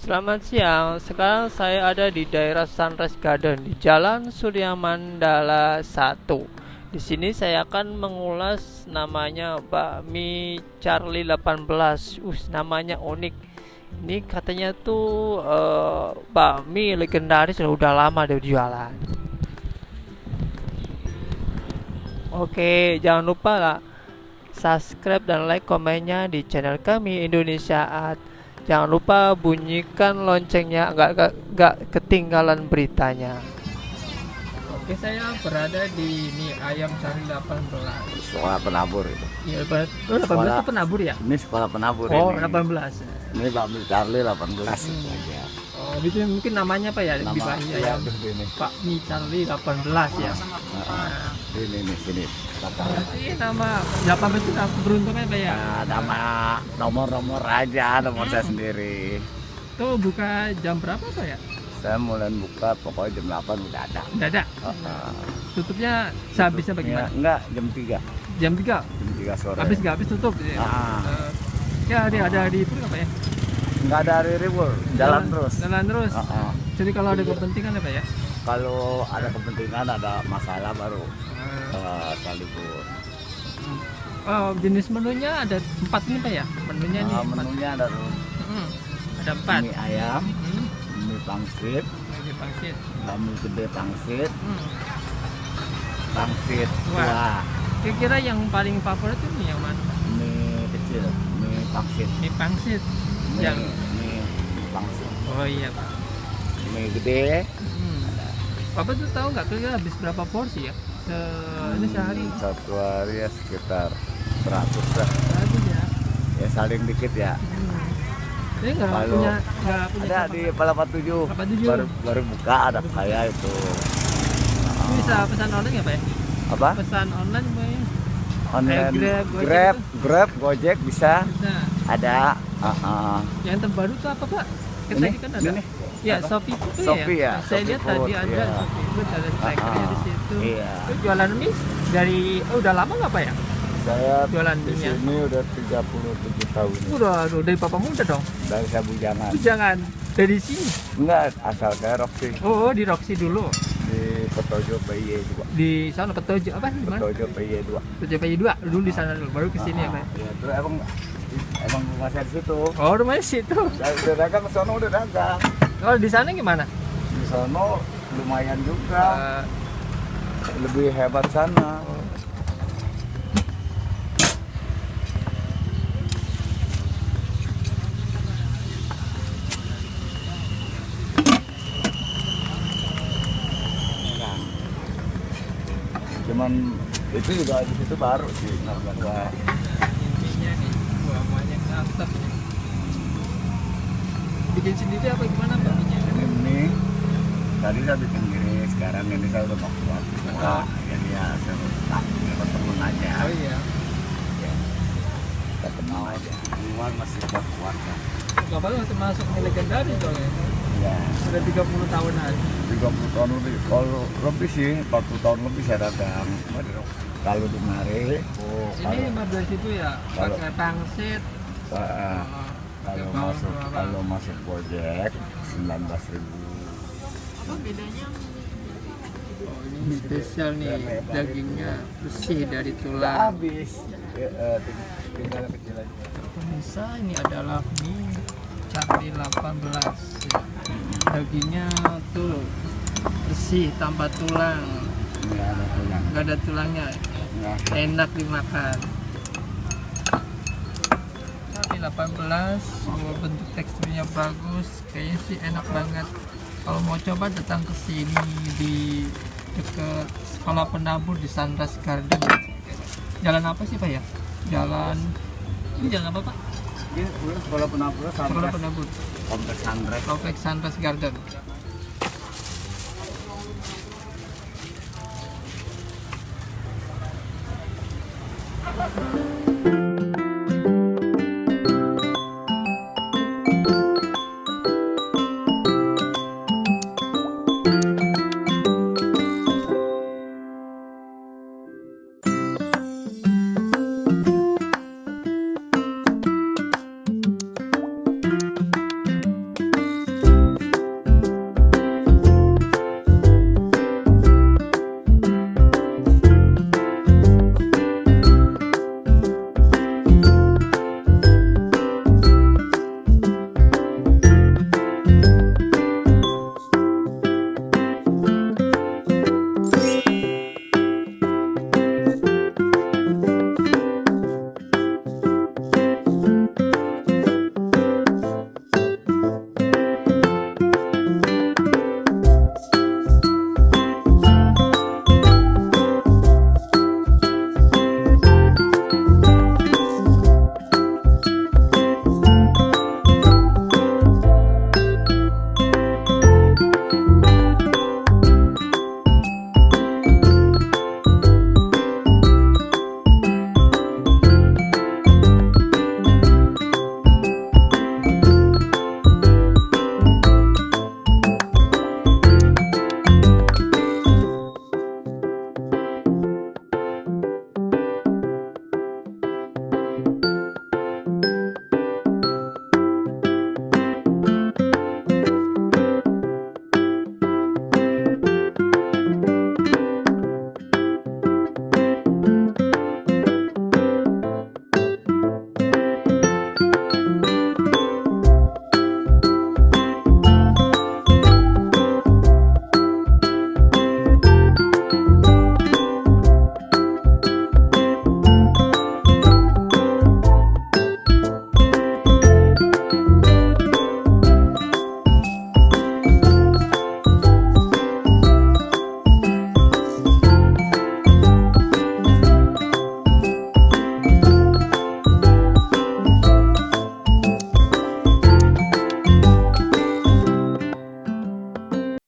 Selamat siang. Sekarang saya ada di daerah Sunrise Garden di Jalan Surya Mandala 1. Di sini saya akan mengulas namanya bakmi Charlie 18. Namanya unik. Ini katanya tuh bakmi legendaris udah lama dia jualan. Oke, jangan lupa lah subscribe dan like komennya di channel kami Indonesia Art. Jangan lupa bunyikan loncengnya, nggak ketinggalan beritanya. Oke, saya berada di ayam Charlie 18. Sekolah penabur itu. Iya, 18 itu penabur ya? Ini sekolah penabur Oh, ini. 18. Ini bakmi Charlie 18 itu aja. Oh, itu mungkin namanya apa ya? Di Nama bakmi ya, ayam ini. bakmi Charlie 18 ya. Ini sini. Berarti nama 18 itu keberuntungan apa ya? Nama nomor aja, nomor saya sendiri. Tuh buka jam berapa Pak ya? Saya mulai buka pokoknya jam 8 udah ada. Udah ada. Tutupnya sehabisnya bagaimana? Enggak, jam 3. Jam 3. Jam 3 sore. Habis nggak habis tutup ya? Ya ada di itu apa ya? Enggak ada hari libur, jalan terus. Jalan terus. Jadi kalau ada kepentingan apa ya? Kalau ada kepentingan, ada masalah baru saya libur. Oh, jenis menunya ada 4 ini Pak ya? Menunya nih 4. Menunya ada tuh. Ada 4. Mie ayam, mie pangsit, Mie pangsit. bakmi gede pangsit, pangsit Wah. tua, Kira-kira yang paling favorit itu mie yang mana? mie kecil, mie pangsit, Mie pangsit. mie, Yang mie pangsit, Oh iya Pak. mie gede. Bapak tuh tahu nggak kira-kira habis berapa porsi ya? Ini sehari. Satu hari ya sekitar 100 lah. Habis ya. Ya saling dikit ya. Ini nggak Kalau punya ada di Palapa 7. 47. Baru buka ada saya itu. Ini bisa pesan online nggak Pak ya? Apa? Pesan online Pak ya? Online Grab, Grab, Gojek bisa. Bisa. Ada. Yang terbaru tuh apa Pak? Kita Ini, kan ada. ini. Ya, Apa? Shopee itu Shopee ya, Saya Shopee lihat tadi Food, ada ya. Shopee Food, ada trackernya di situ. Iya. Itu jualan mie dari udah lama nggak Pak ya? Saya Jualan di mie-nya. sini udah 37 tahun. Udah dari papa muda dong. Dari saya bujangan. Jangan dari sini. Enggak, asal saya Roxy Oh, di Roxy dulu. di Petojo PY 2. Di sana Petojo apa di mana? Petojo PY 2. Petojo PI 2 dulu di sana dulu, baru ke sini ya Pak. Iya, terus emang rumah saya di situ. Oh, rumahnya situ. Saya udah dagang ke sono udah dagang. Kalau di sana gimana? Di sono lumayan juga. Lebih hebat sana. Cuman itu juga di situ baru sih gua. Intinya nih, banyak mantap nih. Bikin sendiri apa gimana Pak? Ini tadi saya bikin gini, sekarang ini saya udah kuat. Wah, jadi ya saya tak temen aja. Oh iya. Kita kenal aja. Luar masih kuat kan. Bapak tuh termasuk legendaris dong ya. Ya, Sudah 30 tahunan. 30 tahun lebih. Kalau lebih sih, 40 tahun lebih saya dagang. Kalau di mari, Ini 15 itu ya, kalau- pakai pangsit. kalau masuk Gojek 19.000. Apa bedanya? Oh, ini spesial nih, dagingnya bersih dari tulang. Habis. Tinggal kecil aja. Pemirsa, ini adalah mie Charlie 18. Dagingnya tuh bersih tanpa tulang, Ini ada tulang. nggak ada tulangnya, Nah, enak dimakan. Charlie 18, bentuk teksturnya bagus, kayaknya sih enak banget. Kalau mau coba datang ke sini di dekat sekolah penabur di Sunrise Garden. Jalan apa sih Pak ya? Ini jalan apa Pak? ini sekolah penabur Sekolah penabur. kompleks Sunrise. Kompleks Sunrise Garden.